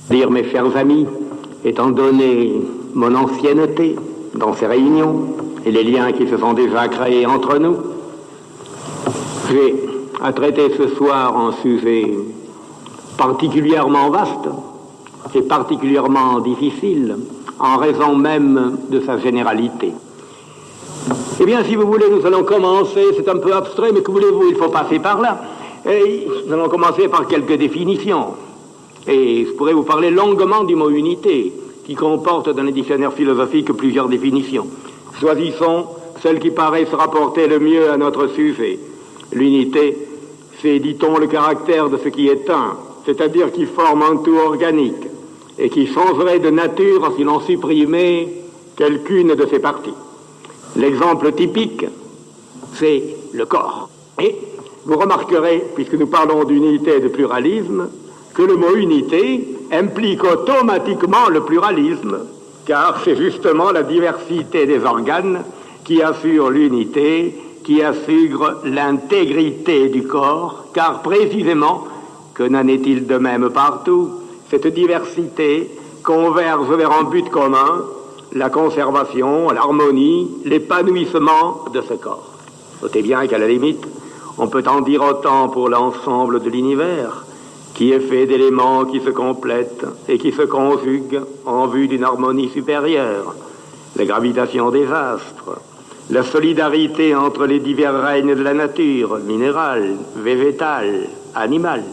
Dire, mes chers amis, étant donné mon ancienneté dans ces réunions et les liens qui se sont déjà créés entre nous, j'ai à traiter ce soir un sujet particulièrement vaste et particulièrement difficile en raison même de sa généralité. Eh bien, si vous voulez, nous allons commencer, c'est un peu abstrait, mais que voulez-vous, il faut passer par là. Et nous allons commencer par quelques définitions. Et je pourrais vous parler longuement du mot unité, qui comporte dans les dictionnaires philosophiques plusieurs définitions. Choisissons celle qui paraît se rapporter le mieux à notre sujet. L'unité, c'est, dit-on, le caractère de ce qui est un, c'est-à-dire qui forme un tout organique, et qui changerait de nature si l'on supprimait quelqu'une de ses parties. L'exemple typique, c'est le corps. Et vous remarquerez, puisque nous parlons d'unité et de pluralisme, que le mot unité implique automatiquement le pluralisme, car c'est justement la diversité des organes qui assure l'unité, qui assure l'intégrité du corps, car précisément, que n'en est-il de même partout, cette diversité converge vers un but commun, la conservation, l'harmonie, l'épanouissement de ce corps. Notez bien qu'à la limite, on peut en dire autant pour l'ensemble de l'univers, qui est fait d'éléments qui se complètent et qui se conjuguent en vue d'une harmonie supérieure. La gravitation des astres, la solidarité entre les divers règnes de la nature, minérale, végétale, animale.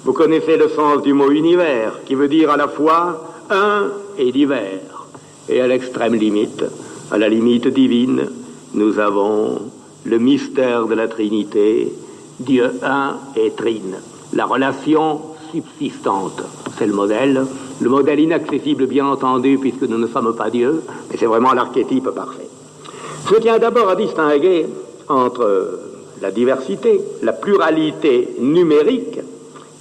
Vous connaissez le sens du mot univers, qui veut dire à la fois un et divers. Et à l'extrême limite, à la limite divine, nous avons le mystère de la Trinité, Dieu un et trine. La relation subsistante, c'est le modèle inaccessible bien entendu puisque nous ne sommes pas Dieu, mais c'est vraiment l'archétype parfait. Je tiens d'abord à distinguer entre la diversité, la pluralité numérique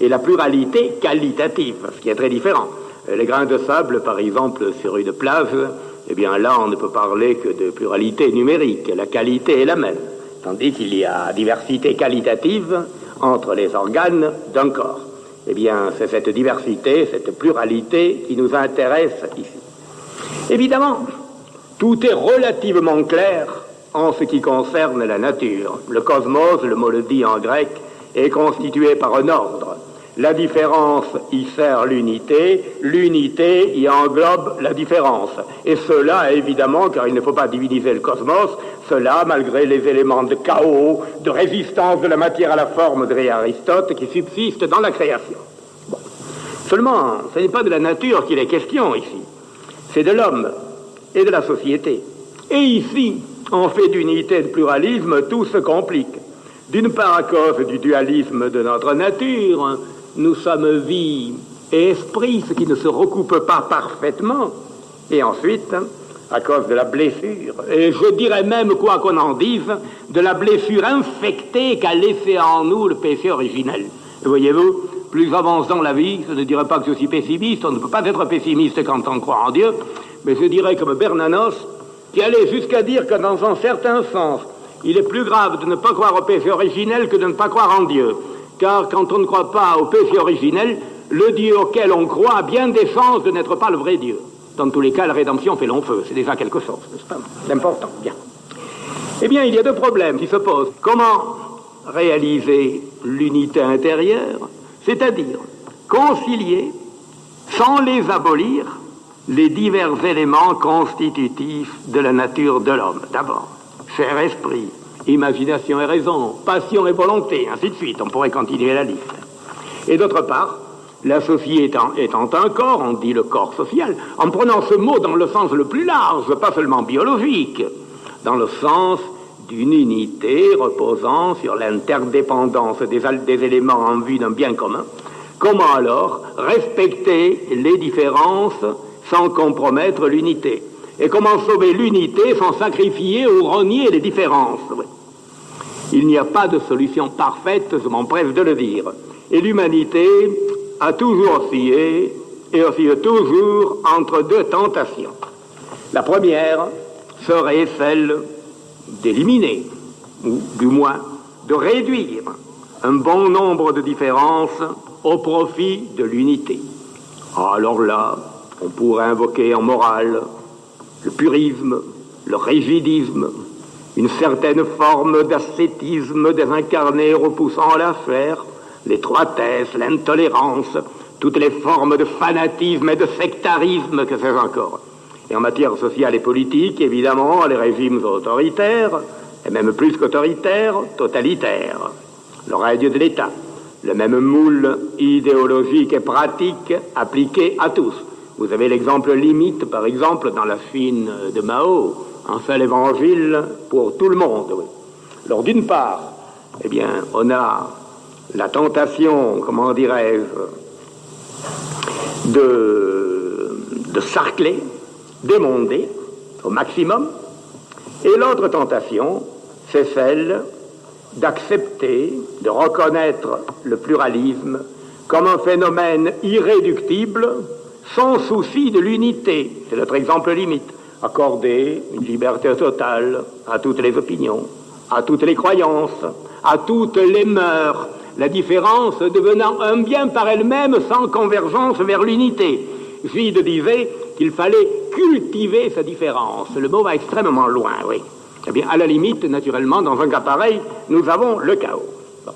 et la pluralité qualitative, ce qui est très différent. Les grains de sable, par exemple, sur une plage, eh bien là, on ne peut parler que de pluralité numérique. La qualité est la même, tandis qu'il y a diversité qualitative entre les organes d'un corps. Eh bien, c'est cette diversité, cette pluralité qui nous intéresse ici. Évidemment, tout est relativement clair en ce qui concerne la nature. Le cosmos, le mot le dit en grec, est constitué par un ordre. La différence y sert l'unité, l'unité y englobe la différence. Et cela, évidemment, car il ne faut pas diviniser le cosmos, cela, malgré les éléments de chaos, de résistance de la matière à la forme de Aristote, qui subsistent dans la création. Bon. Seulement, ce n'est pas de la nature qu'il est question ici, c'est de l'homme et de la société. Et ici, en fait d'unité et de pluralisme, tout se complique. D'une part, à cause du dualisme de notre nature, nous sommes vie et esprit, ce qui ne se recoupe pas parfaitement. Et ensuite, à cause de la blessure, et je dirais même, quoi qu'on en dise, de la blessure infectée qu'a laissé en nous le péché originel. Et voyez-vous, plus j'avance la vie, je ne dirais pas que je suis pessimiste, on ne peut pas être pessimiste quand on croit en Dieu, mais je dirais comme Bernanos, qui allait jusqu'à dire que dans un certain sens, il est plus grave de ne pas croire au péché originel que de ne pas croire en Dieu. Car quand on ne croit pas au péché originel, le Dieu auquel on croit a bien des chances de n'être pas le vrai Dieu. Dans tous les cas, la rédemption fait long feu. C'est déjà quelque chose, n'est-ce pas? C'est important, bien. Eh bien, il y a deux problèmes qui se posent. Comment réaliser l'unité intérieure, c'est-à-dire concilier, sans les abolir, les divers éléments constitutifs de la nature de l'homme. D'abord, chair, esprit, imagination et raison, passion et volonté, ainsi de suite, on pourrait continuer la liste. Et d'autre part, la société étant un corps, on dit le corps social, en prenant ce mot dans le sens le plus large, pas seulement biologique, dans le sens d'une unité reposant sur l'interdépendance des éléments en vue d'un bien commun. Comment alors respecter les différences sans compromettre l'unité? Et comment sauver l'unité sans sacrifier ou renier les différences? Oui. Il n'y a pas de solution parfaite, je m'empresse de le dire. Et l'humanité a toujours oscillé, et oscille toujours entre deux tentations. La première serait celle d'éliminer, ou du moins de réduire un bon nombre de différences au profit de l'unité. Alors là, on pourrait invoquer en morale le purisme, le rigidisme, une certaine forme d'ascétisme désincarné repoussant la chair, l'étroitesse, l'intolérance, toutes les formes de fanatisme et de sectarisme, que sais-je encore. Et en matière sociale et politique, évidemment, les régimes autoritaires, et même plus qu'autoritaires, totalitaires. Le règne de l'État, le même moule idéologique et pratique appliqué à tous. Vous avez l'exemple limite, par exemple, dans la Chine de Mao, un seul évangile pour tout le monde. Oui. Alors, d'une part, eh bien, on a la tentation, comment dirais-je, de sarcler, d'émonder au maximum. Et l'autre tentation, c'est celle d'accepter, de reconnaître le pluralisme comme un phénomène irréductible, sans souci de l'unité. C'est notre exemple limite. Accorder une liberté totale à toutes les opinions, à toutes les croyances, à toutes les mœurs, la différence devenant un bien par elle-même sans convergence vers l'unité. Gide disait qu'il fallait cultiver sa différence. Le mot va extrêmement loin, oui. Eh bien, à la limite, naturellement, dans un cas pareil, nous avons le chaos. Bon.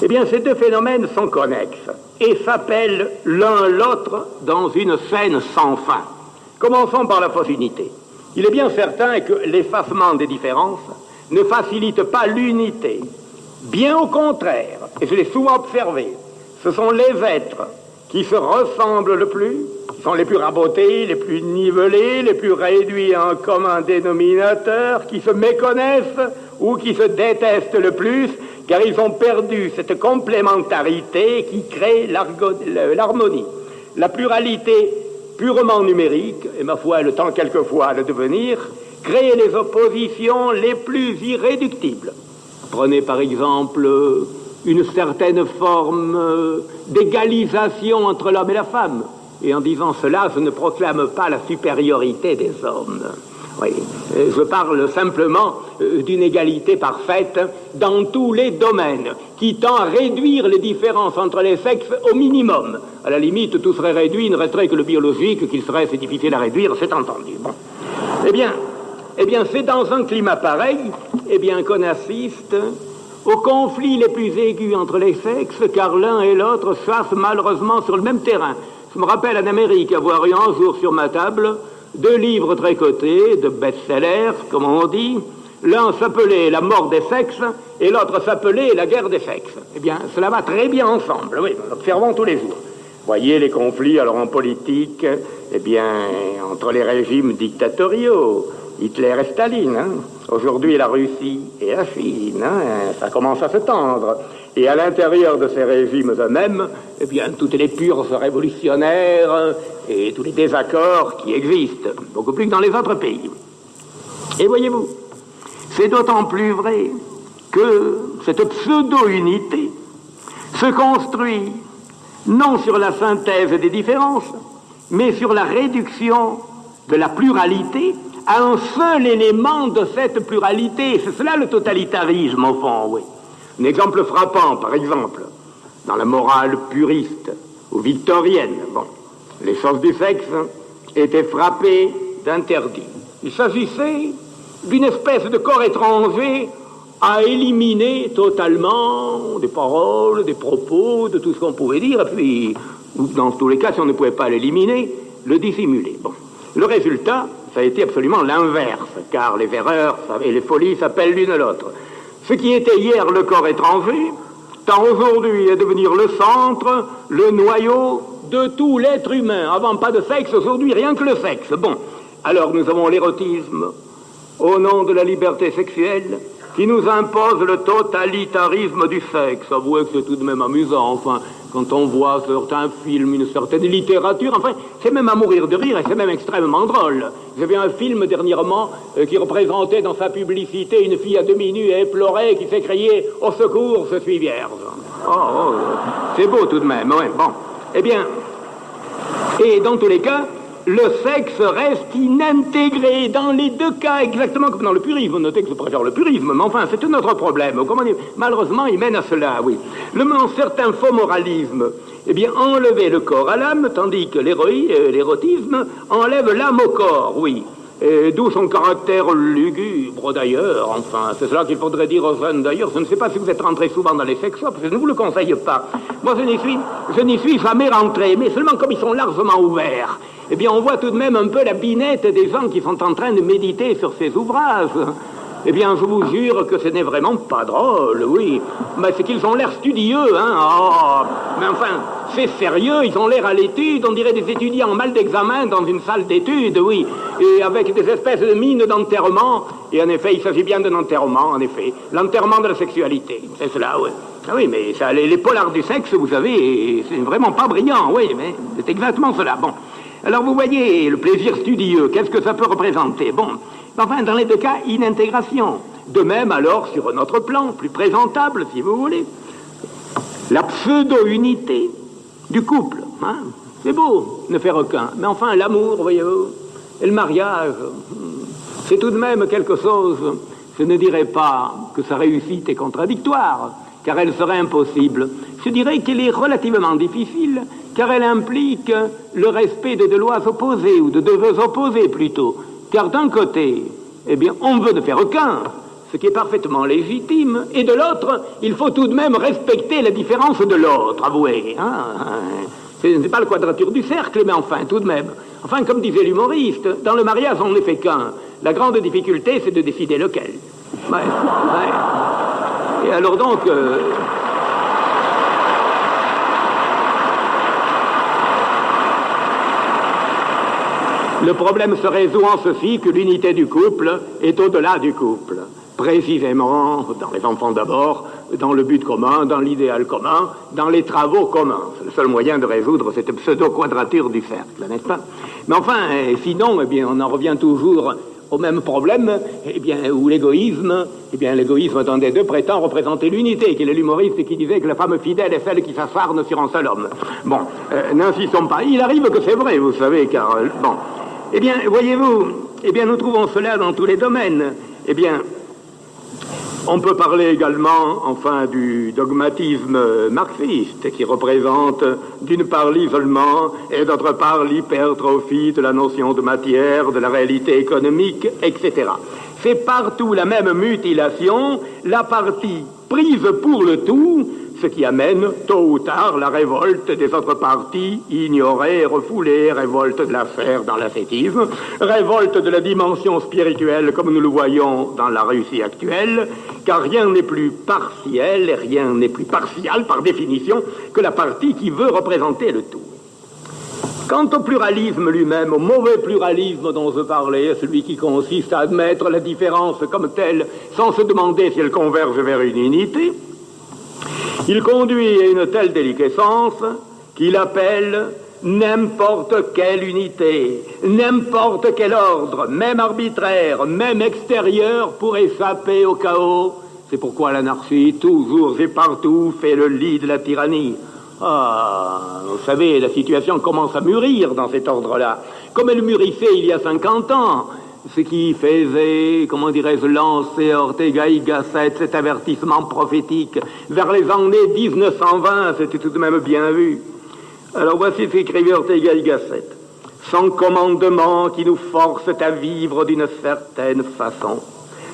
Eh bien, ces deux phénomènes sont connexes et s'appellent l'un l'autre dans une scène sans fin. Commençons par la fausse unité. Il est bien certain que l'effacement des différences ne facilite pas l'unité. Bien au contraire, et je l'ai souvent observé, ce sont les êtres qui se ressemblent le plus, qui sont les plus rabotés, les plus nivelés, les plus réduits à un commun dénominateur, qui se méconnaissent ou qui se détestent le plus, car ils ont perdu cette complémentarité qui crée l'harmonie. La pluralité purement numérique, et ma foi, elle tend quelquefois à le devenir, crée les oppositions les plus irréductibles. Prenez par exemple une certaine forme d'égalisation entre l'homme et la femme. Et en disant cela, je ne proclame pas la supériorité des hommes. Oui, je parle simplement d'une égalité parfaite dans tous les domaines, qui tend à réduire les différences entre les sexes au minimum. À la limite, tout serait réduit, il ne resterait que le biologique, qu'il serait assez difficile à réduire, c'est entendu. Bon. Eh bien, c'est dans un climat pareil, qu'on assiste aux conflits les plus aigus entre les sexes, car l'un et l'autre chassent malheureusement sur le même terrain. Je me rappelle en Amérique avoir eu un jour sur ma table 2 livres très cotés, de best-sellers, comme on dit. L'un s'appelait La mort des sexes et l'autre s'appelait La guerre des sexes. Eh bien, cela va très bien ensemble, oui, nous l'observons tous les jours. Voyez les conflits, alors en politique, entre les régimes dictatoriaux, Hitler et Staline, hein. Aujourd'hui la Russie et la Chine, hein, ça commence à se tendre. Et à l'intérieur de ces régimes eux-mêmes, toutes les purges révolutionnaires et tous les désaccords qui existent, beaucoup plus que dans les autres pays. Et voyez-vous, c'est d'autant plus vrai que cette pseudo-unité se construit non sur la synthèse des différences, mais sur la réduction de la pluralité à un seul élément de cette pluralité. C'est cela le totalitarisme, au fond, oui. Un exemple frappant, par exemple, dans la morale puriste ou victorienne, les choses du sexe étaient frappées d'interdits. Il s'agissait d'une espèce de corps étranger à éliminer totalement des paroles, des propos, de tout ce qu'on pouvait dire, et puis, dans tous les cas, si on ne pouvait pas l'éliminer, le dissimuler. Bon. Le résultat, ça a été absolument l'inverse, car les erreurs et les folies s'appellent l'une l'autre. Ce qui était hier le corps étranger tend aujourd'hui à devenir le centre, le noyau de tout l'être humain. Avant, pas de sexe, aujourd'hui, rien que le sexe. Bon, alors nous avons l'érotisme, au nom de la liberté sexuelle, qui nous impose le totalitarisme du sexe. Avouez que c'est tout de même amusant, enfin, quand on voit certains films, une certaine littérature, enfin, c'est même à mourir de rire et c'est même extrêmement drôle. J'ai vu un film dernièrement qui représentait dans sa publicité une fille à demi nue et éplorée qui s'écriait « Au secours, je suis vierge ». C'est beau tout de même, ouais, bon. Et dans tous les cas, le sexe reste inintégré dans les deux cas, exactement comme dans le purisme. Notez que je préfère le purisme, mais enfin, c'est un autre problème. Malheureusement, il mène à cela, oui. Certains faux moralismes, eh bien, enlever le corps à l'âme, tandis que l'érotisme enlève l'âme au corps, oui. D'où son caractère lugubre, d'ailleurs. Enfin, c'est cela qu'il faudrait dire aux jeunes, d'ailleurs. Je ne sais pas si vous êtes rentrés souvent dans les sex-shops, je ne vous le conseille pas. Moi, je n'y suis jamais rentré, mais seulement comme ils sont largement ouverts, eh bien, on voit tout de même un peu la binette des gens qui sont en train de méditer sur ces ouvrages. Eh bien, je vous jure que ce n'est vraiment pas drôle, oui. Mais c'est qu'ils ont l'air studieux, hein. Oh, mais enfin, c'est sérieux, ils ont l'air à l'étude, on dirait des étudiants en mal d'examen dans une salle d'études, oui. Et avec des espèces de mines d'enterrement. Et en effet, il s'agit bien d'un enterrement, en effet. L'enterrement de la sexualité, c'est cela, oui. Ah oui, mais ça, les polars du sexe, vous savez, c'est vraiment pas brillant, oui, mais c'est exactement cela. Bon. Alors, vous voyez, le plaisir studieux, qu'est-ce que ça peut représenter? Bon. Enfin, dans les deux cas, inintégration. De même, alors, sur un autre plan, plus présentable, si vous voulez, la pseudo-unité du couple. Hein? C'est beau, ne faire aucun. Mais enfin, l'amour, voyez-vous, et le mariage, c'est tout de même quelque chose, je ne dirais pas que sa réussite est contradictoire, car elle serait impossible. Je dirais qu'elle est relativement difficile, car elle implique le respect de deux lois opposées, ou de deux vœux opposés plutôt. Car d'un côté, eh bien, on veut ne faire aucun, ce qui est parfaitement légitime, et de l'autre, il faut tout de même respecter la différence de l'autre, avouez. Hein? C'est pas la quadrature du cercle, mais enfin, tout de même. Enfin, comme disait l'humoriste, dans le mariage, on ne fait qu'un. La grande difficulté, c'est de décider lequel. Ouais. Et alors donc... Le problème se résout en ceci que l'unité du couple est au-delà du couple. Précisément, dans les enfants d'abord, dans le but commun, dans l'idéal commun, dans les travaux communs. C'est le seul moyen de résoudre cette pseudo-quadrature du cercle, n'est-ce pas? Mais enfin, sinon, eh bien, on en revient toujours au même problème, eh bien, où l'égoïsme d'un des deux prétend représenter l'unité, qu'il est l'humoriste qui disait que la femme fidèle est celle qui s'acharne sur un seul homme. Bon, n'insistons pas. Il arrive que c'est vrai, vous savez, car, bon... Eh bien, voyez-vous, eh bien, nous trouvons cela dans tous les domaines. Eh bien, on peut parler également, enfin, du dogmatisme marxiste, qui représente, d'une part, l'isolement, et d'autre part, l'hypertrophie de la notion de matière, de la réalité économique, etc. C'est partout la même mutilation, la partie prise pour le tout, ce qui amène, tôt ou tard, la révolte des autres parties, ignorées et refoulées, révolte de l'affaire dans l'ascétisme, révolte de la dimension spirituelle comme nous le voyons dans la Russie actuelle, car rien n'est plus partiel et rien n'est plus partial, par définition, que la partie qui veut représenter le tout. Quant au pluralisme lui-même, au mauvais pluralisme dont je parlais, celui qui consiste à admettre la différence comme telle, sans se demander si elle converge vers une unité, il conduit à une telle déliquescence qu'il appelle n'importe quelle unité, n'importe quel ordre, même arbitraire, même extérieur, pour échapper au chaos. C'est pourquoi l'anarchie, toujours et partout, fait le lit de la tyrannie. Ah, vous savez, la situation commence à mûrir dans cet ordre-là, comme elle mûrissait il y a 50 ans. Ce qui faisait, comment dirais-je, lancer Ortega y Gasset, cet avertissement prophétique, vers les années 1920, c'était tout de même bien vu. Alors voici ce qu'écrivait Ortega y Gasset. Sans commandement qui nous force à vivre d'une certaine façon,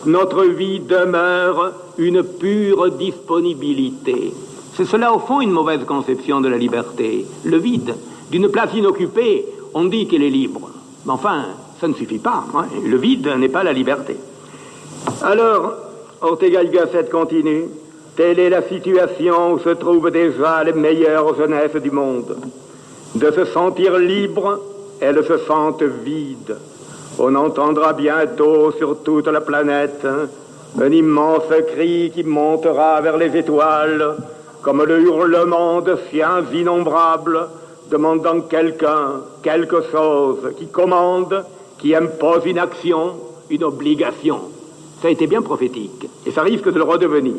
notre vie demeure une pure disponibilité. C'est cela, au fond, une mauvaise conception de la liberté. Le vide. D'une place inoccupée, on dit qu'elle est libre. Mais enfin... ça ne suffit pas. Hein. Le vide n'est pas la liberté. Alors, Ortega y Gasset continue. Telle est la situation où se trouvent déjà les meilleures jeunesses du monde. De se sentir libre, elles se sentent vides. On entendra bientôt sur toute la planète un immense cri qui montera vers les étoiles, comme le hurlement de chiens innombrables, demandant quelqu'un, quelque chose, qui commande, qui impose une action, une obligation. Ça a été bien prophétique, et ça risque de le redevenir.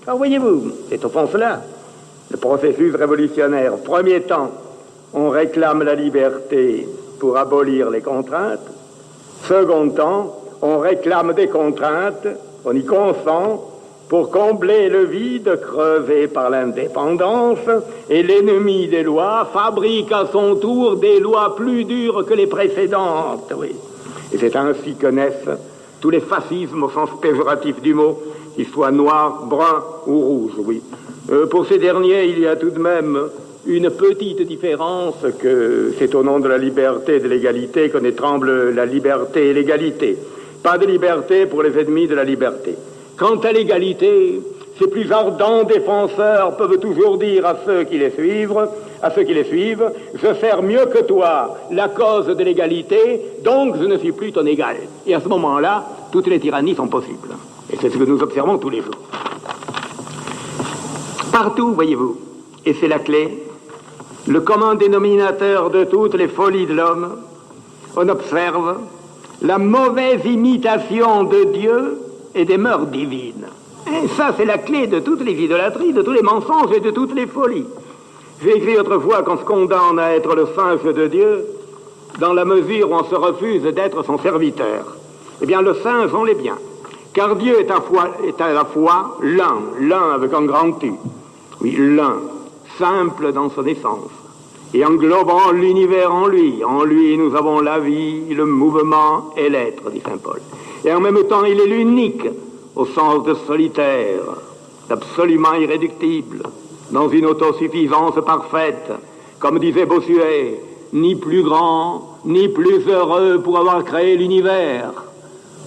Alors voyez-vous, c'est au fond cela, le processus révolutionnaire. Premier temps, on réclame la liberté, pour abolir les contraintes. Second temps, on réclame des contraintes, on y consent pour combler le vide creusé par l'indépendance, et l'ennemi des lois fabrique à son tour des lois plus dures que les précédentes. Oui. Et c'est ainsi que naissent tous les fascismes au sens péjoratif du mot, qu'ils soient noirs, bruns ou rouges. Oui. Pour ces derniers, il y a tout de même une petite différence, que c'est au nom de la liberté et de l'égalité qu'on étrangle la liberté et l'égalité. Pas de liberté pour les ennemis de la liberté. Quant à l'égalité, ses plus ardents défenseurs peuvent toujours dire à ceux qui les suivent, je sers mieux que toi la cause de l'égalité, donc je ne suis plus ton égal. Et à ce moment-là, toutes les tyrannies sont possibles. Et c'est ce que nous observons tous les jours. Partout, voyez-vous, et c'est la clé, le commun dénominateur de toutes les folies de l'homme, on observe la mauvaise imitation de Dieu et des mœurs divines. Et ça, c'est la clé de toutes les idolâtries, de tous les mensonges et de toutes les folies. J'ai écrit autrefois qu'on se condamne à être le singe de Dieu dans la mesure où on se refuse d'être son serviteur. Eh bien, le singe, on l'est bien. Car Dieu est à la fois l'un avec un grand U. Oui, l'un, simple dans son essence, et englobant l'univers en lui. En lui, nous avons la vie, le mouvement et l'être, dit saint Paul. Et en même temps, il est l'unique, au sens de solitaire, d'absolument irréductible, dans une autosuffisance parfaite, comme disait Bossuet, ni plus grand, ni plus heureux pour avoir créé l'univers.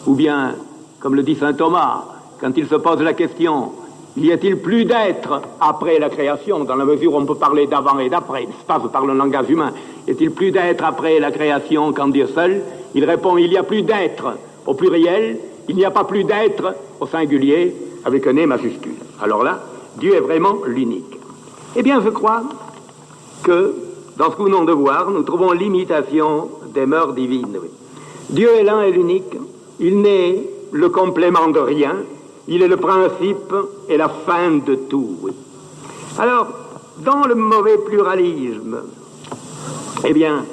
Ou bien, comme le dit saint Thomas, quand il se pose la question, y a-t-il plus d'être après la création, dans la mesure où on peut parler d'avant et d'après, n'est-ce pas, je parle en langage humain, y a-t-il plus d'être après la création qu'en Dieu seul? Il répond, il y a plus d'être au pluriel, il n'y a pas plus d'être au singulier, avec un « et » majuscule. Alors là, Dieu est vraiment l'unique. Eh bien, je crois que, dans ce que nous venons de voir, nous trouvons l'imitation des mœurs divines. Oui. Dieu est l'un et l'unique, il n'est le complément de rien, il est le principe et la fin de tout. Oui. Alors, dans le mauvais pluralisme, eh bien,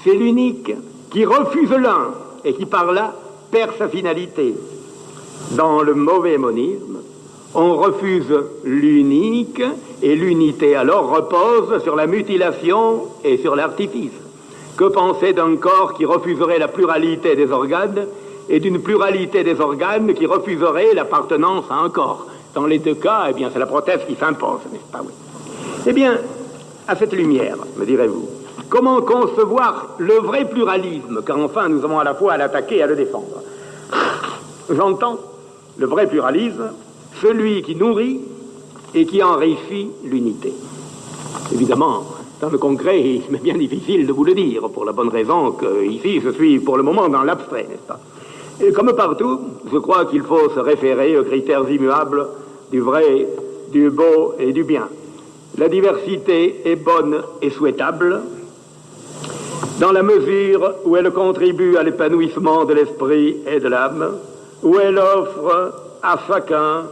c'est l'unique qui refuse l'un et qui, par là, perd sa finalité. Dans le mauvais monisme, on refuse l'unique et l'unité alors repose sur la mutilation et sur l'artifice. Que penser d'un corps qui refuserait la pluralité des organes et d'une pluralité des organes qui refuserait l'appartenance à un corps? Dans les deux cas, eh bien, c'est la prothèse qui s'impose, n'est-ce pas? Oui. Eh bien, à cette lumière, me direz-vous, comment concevoir le vrai pluralisme, car enfin nous avons à la fois à l'attaquer et à le défendre? J'entends le vrai pluralisme, celui qui nourrit et qui enrichit l'unité. Évidemment, dans le concret, il m'est bien difficile de vous le dire, pour la bonne raison que ici je suis pour le moment dans l'abstrait, n'est-ce pas? Et comme partout, je crois qu'il faut se référer aux critères immuables du vrai, du beau et du bien. La diversité est bonne et souhaitable dans la mesure où elle contribue à l'épanouissement de l'esprit et de l'âme, où elle offre à chacun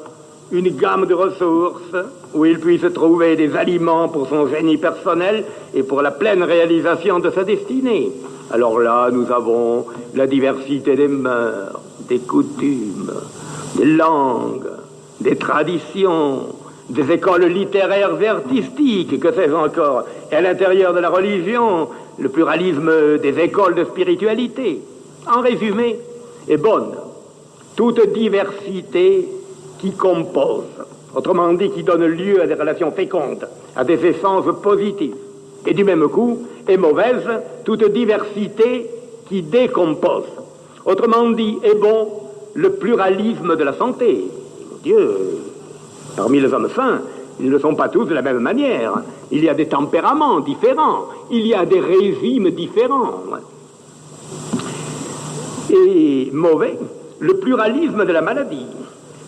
une gamme de ressources, où il puisse trouver des aliments pour son génie personnel et pour la pleine réalisation de sa destinée. Alors là, nous avons la diversité des mœurs, des coutumes, des langues, des traditions, des écoles littéraires et artistiques, que sais-je encore, et à l'intérieur de la religion, le pluralisme des écoles de spiritualité. En résumé, est bonne toute diversité qui compose, autrement dit, qui donne lieu à des relations fécondes, à des échanges positifs. Et du même coup, est mauvaise toute diversité qui décompose. Autrement dit, est bon le pluralisme de la santé. Dieu, parmi les hommes sains, ils ne sont pas tous de la même manière. Il y a des tempéraments différents, il y a des régimes différents. Et mauvais, le pluralisme de la maladie.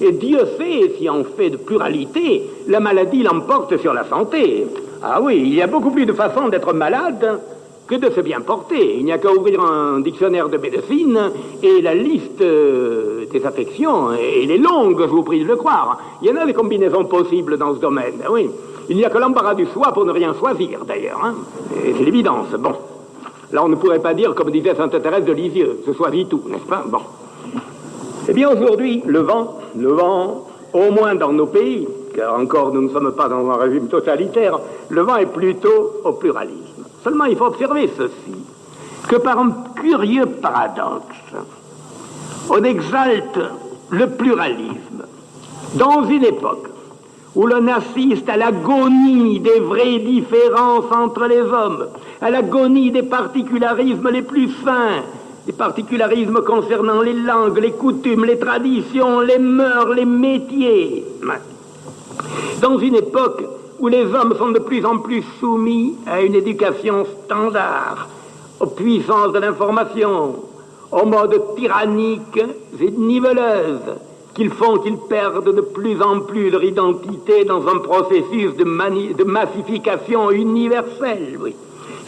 Et Dieu sait si en fait de pluralité, la maladie l'emporte sur la santé. Ah oui, il y a beaucoup plus de façons d'être malade que de se bien porter. Il n'y a qu'à ouvrir un dictionnaire de médecine et la liste des affections, elle est longue, je vous prie de le croire. Il y en a des combinaisons possibles dans ce domaine, oui. Il n'y a que l'embarras du choix pour ne rien choisir, d'ailleurs. Hein. C'est l'évidence. Bon. Là, on ne pourrait pas dire, comme disait Sainte Thérèse de Lisieux, ce soit tout, n'est-ce pas? Bon. Eh bien, aujourd'hui, le vent, au moins dans nos pays, car encore nous ne sommes pas dans un régime totalitaire, le vent est plutôt au pluralisme. Seulement, il faut observer ceci, que par un curieux paradoxe, on exalte le pluralisme dans une époque où l'on assiste à l'agonie des vraies différences entre les hommes, à l'agonie des particularismes les plus fins, les particularismes concernant les langues, les coutumes, les traditions, les mœurs, les métiers. Dans une époque où les hommes sont de plus en plus soumis à une éducation standard, aux puissances de l'information, aux modes tyranniques et niveleuses, qu'ils font qu'ils perdent de plus en plus leur identité dans un processus de massification universelle, oui.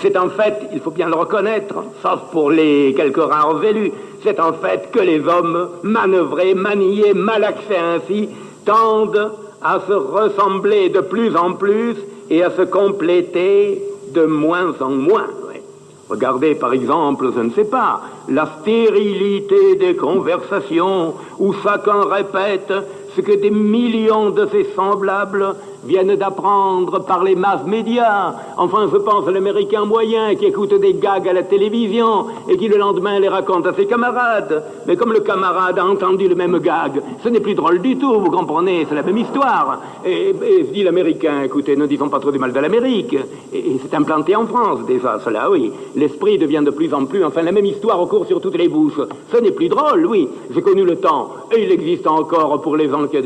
C'est en fait, il faut bien le reconnaître, sauf pour les quelques rares élus, c'est en fait que les hommes manœuvrés, maniés, malaxés ainsi, tendent à se ressembler de plus en plus et à se compléter de moins en moins. Regardez par exemple, je ne sais pas, la stérilité des conversations où chacun répète ce que des millions de ses semblables viennent d'apprendre par les masses médias. Enfin, je pense à l'Américain moyen qui écoute des gags à la télévision et qui le lendemain les raconte à ses camarades. Mais comme le camarade a entendu le même gag, ce n'est plus drôle du tout, vous comprenez, c'est la même histoire. Et dit l'Américain, écoutez, ne disons pas trop du mal de l'Amérique. Et c'est implanté en France déjà, cela, oui. L'esprit devient de plus en plus, enfin la même histoire court sur toutes les bouches. Ce n'est plus drôle, oui. J'ai connu le temps, et il existe encore pour les gens qui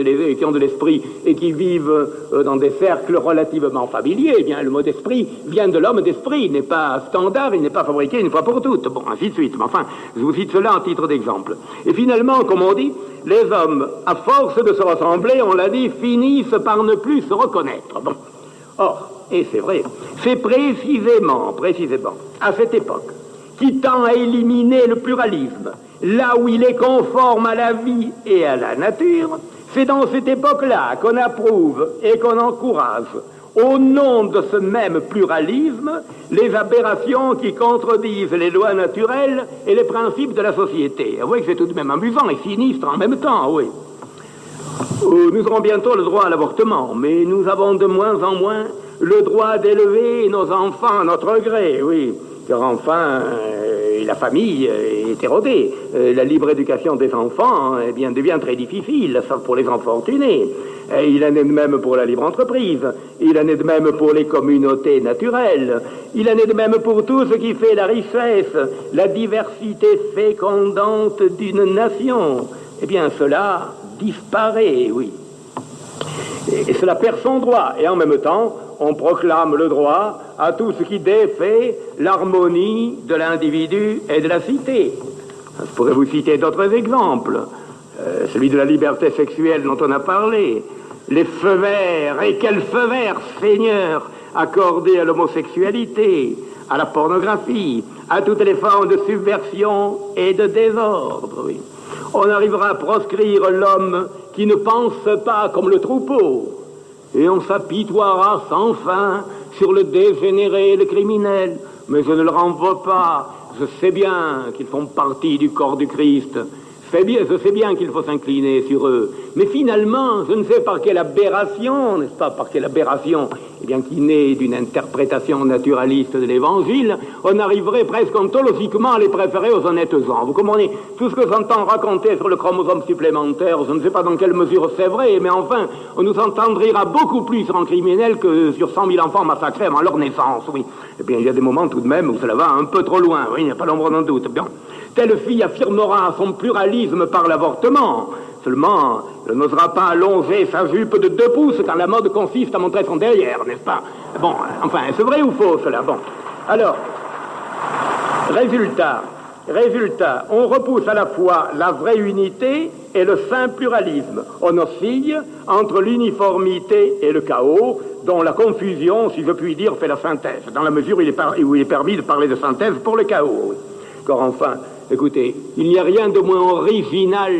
ont de l'esprit et qui vivent dans des cercles relativement familiers. Eh bien, le mot d'esprit vient de l'homme d'esprit, il n'est pas standard, il n'est pas fabriqué une fois pour toutes. Bon, ainsi de suite. Mais enfin, je vous cite cela en titre d'exemple. Et finalement, comme on dit, les hommes, à force de se ressembler, on l'a dit, finissent par ne plus se reconnaître. Bon. Or, et c'est vrai, c'est précisément, à cette époque, qui tend à éliminer le pluralisme, là où il est conforme à la vie et à la nature, c'est dans cette époque-là qu'on approuve et qu'on encourage, au nom de ce même pluralisme, les aberrations qui contredisent les lois naturelles et les principes de la société. Vous voyez que c'est tout de même amusant et sinistre en même temps, oui. Nous aurons bientôt le droit à l'avortement, mais nous avons de moins en moins le droit d'élever nos enfants à notre gré, oui. Car enfin, la famille est érodée. La libre éducation des enfants devient très difficile, sauf pour les gens fortunés. Il en est de même pour la libre entreprise. Il en est de même pour les communautés naturelles. Il en est de même pour tout ce qui fait la richesse, la diversité fécondante d'une nation. Eh bien, cela disparaît, oui. Et cela perd son droit. Et en même temps, on proclame le droit à tout ce qui défait l'harmonie de l'individu et de la cité. Je pourrais vous citer d'autres exemples. Celui de la liberté sexuelle dont on a parlé. Les feux verts, et quels feux verts, Seigneur, accordés à l'homosexualité, à la pornographie, à toutes les formes de subversion et de désordre. Oui. On arrivera à proscrire l'homme qui ne pense pas comme le troupeau. Et on s'apitoiera sans fin sur le dégénéré et le criminel. Mais je ne le renvoie pas. Je sais bien qu'ils font partie du corps du Christ. Je sais bien qu'il faut s'incliner sur eux. Mais finalement, je ne sais par quelle aberration, n'est-ce pas, par quelle aberration, eh bien, qui naît d'une interprétation naturaliste de l'Évangile, on arriverait presque ontologiquement à les préférer aux honnêtes gens. Vous comprenez? Tout ce que j'entends raconter sur le chromosome supplémentaire, je ne sais pas dans quelle mesure c'est vrai, mais enfin, on nous entendra beaucoup plus sur un criminel que sur 100 000 enfants massacrés avant leur naissance, oui. Eh bien, il y a des moments tout de même où cela va un peu trop loin, oui, il n'y a pas l'ombre d'un doute. Bien. Telle fille affirmera son pluralisme par l'avortement. Seulement, elle n'osera pas allonger sa jupe de 2 pouces quand la mode consiste à montrer son derrière, n'est-ce pas? Bon, enfin, c'est vrai ou faux, cela? Bon. Alors, résultat, on repousse à la fois la vraie unité et le saint pluralisme. On oscille entre l'uniformité et le chaos, dont la confusion, si je puis dire, fait la synthèse, dans la mesure où il est permis de parler de synthèse pour le chaos. Car enfin, écoutez, il n'y a rien de moins original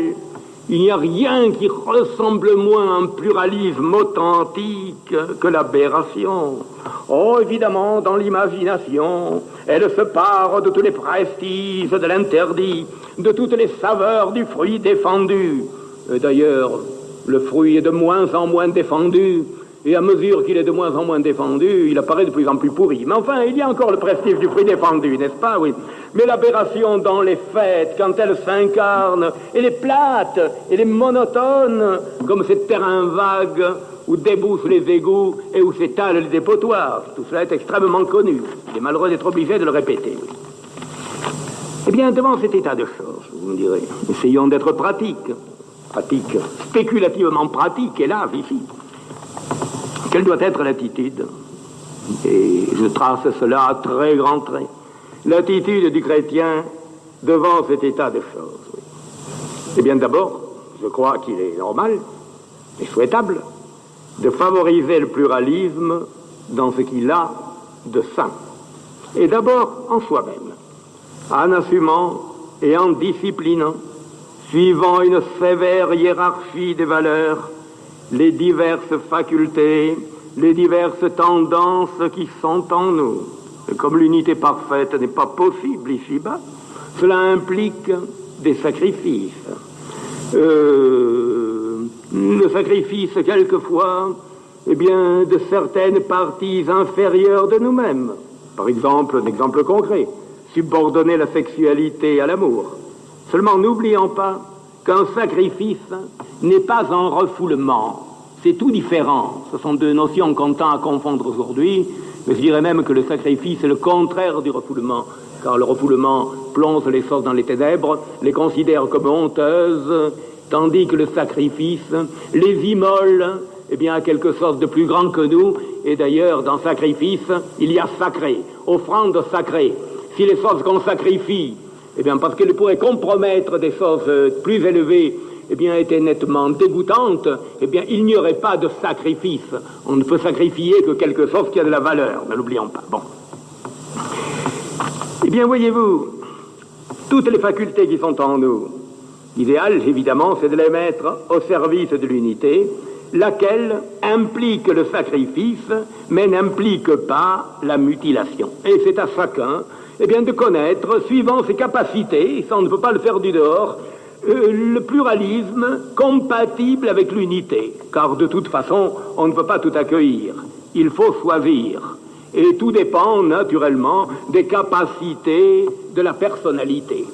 Il n'y a rien qui ressemble moins à un pluralisme authentique que l'aberration. Oh, évidemment, dans l'imagination, elle se pare de tous les prestiges de l'interdit, de toutes les saveurs du fruit défendu. Et d'ailleurs, le fruit est de moins en moins défendu, et à mesure qu'il est de moins en moins défendu, il apparaît de plus en plus pourri. Mais enfin, il y a encore le prestige du fruit défendu, n'est-ce pas? Oui. Mais l'aberration dans les fêtes, quand elle s'incarne, elle est plate, elle est monotone, comme ces terrains vagues où débouchent les égouts et où s'étalent les dépotoirs. Tout cela est extrêmement connu. Il est malheureux d'être obligé de le répéter. Eh bien, devant cet état de choses, vous me direz, essayons d'être pratiques, spéculativement pratiques, hélas, ici. Quelle doit être l'attitude? Et je trace cela à très grands traits. L'attitude du chrétien devant cet état de choses. Eh bien, d'abord, je crois qu'il est normal et souhaitable de favoriser le pluralisme dans ce qu'il a de sain. Et d'abord en soi-même, en assumant et en disciplinant, suivant une sévère hiérarchie des valeurs, les diverses facultés, les diverses tendances qui sont en nous. Et comme l'unité parfaite n'est pas possible ici-bas, cela implique des sacrifices. Le sacrifice, quelquefois, eh bien, de certaines parties inférieures de nous-mêmes. Par exemple, un exemple concret, subordonner la sexualité à l'amour. Seulement, n'oublions pas qu'un sacrifice n'est pas un refoulement. C'est tout différent. Ce sont deux notions qu'on tend à confondre aujourd'hui, mais je dirais même que le sacrifice est le contraire du refoulement, car le refoulement plonge les choses dans les ténèbres, les considère comme honteuses, tandis que le sacrifice les immole, eh bien, à quelque chose de plus grand que nous. Et d'ailleurs, dans sacrifice, il y a sacré, offrande sacrée. Si les choses qu'on sacrifie, eh bien, parce qu'elles pourraient compromettre des choses plus élevées, eh bien, étaient nettement dégoûtantes, eh bien, il n'y aurait pas de sacrifice. On ne peut sacrifier que quelque chose qui a de la valeur, ne l'oublions pas. Bon. Eh bien, voyez-vous, toutes les facultés qui sont en nous, l'idéal, évidemment, c'est de les mettre au service de l'unité, laquelle implique le sacrifice, mais n'implique pas la mutilation. Et c'est à chacun, eh bien, de connaître, suivant ses capacités, ça on ne peut pas le faire du dehors, le pluralisme compatible avec l'unité, car de toute façon, on ne peut pas tout accueillir. Il faut choisir. Et tout dépend, naturellement, des capacités de la personnalité.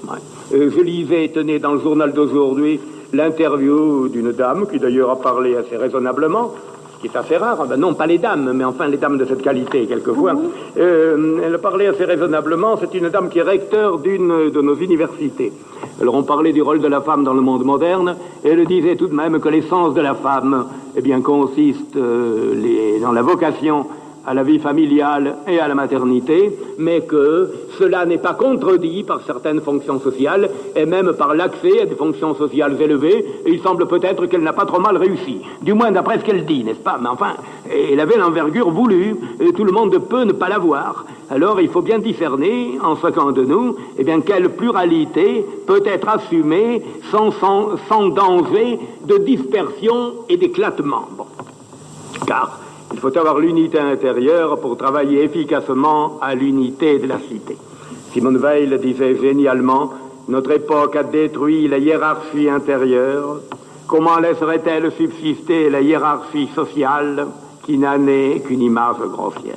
Je lisais, tenez, dans le journal d'aujourd'hui, l'interview d'une dame, qui d'ailleurs a parlé assez raisonnablement, ce qui est assez rare, ben non pas les dames, mais enfin les dames de cette qualité, quelquefois. Elle a parlé assez raisonnablement, c'est une dame qui est recteur d'une de nos universités. Alors on parlait du rôle de la femme dans le monde moderne, et elle disait tout de même que l'essence de la femme, eh bien, consiste dans la vocation à la vie familiale et à la maternité, mais que cela n'est pas contredit par certaines fonctions sociales et même par l'accès à des fonctions sociales élevées, et il semble peut-être qu'elle n'a pas trop mal réussi, du moins d'après ce qu'elle dit, n'est-ce pas? Mais enfin, elle avait l'envergure voulue, et tout le monde peut ne pas l'avoir. Alors il faut bien discerner, en chacun de nous, eh bien, quelle pluralité peut être assumée sans danger de dispersion et d'éclatement. Bon. Car il faut avoir l'unité intérieure pour travailler efficacement à l'unité de la cité. Simone Weil disait génialement, notre époque a détruit la hiérarchie intérieure. Comment laisserait-elle subsister la hiérarchie sociale qui n'a n'est qu'une image grossière?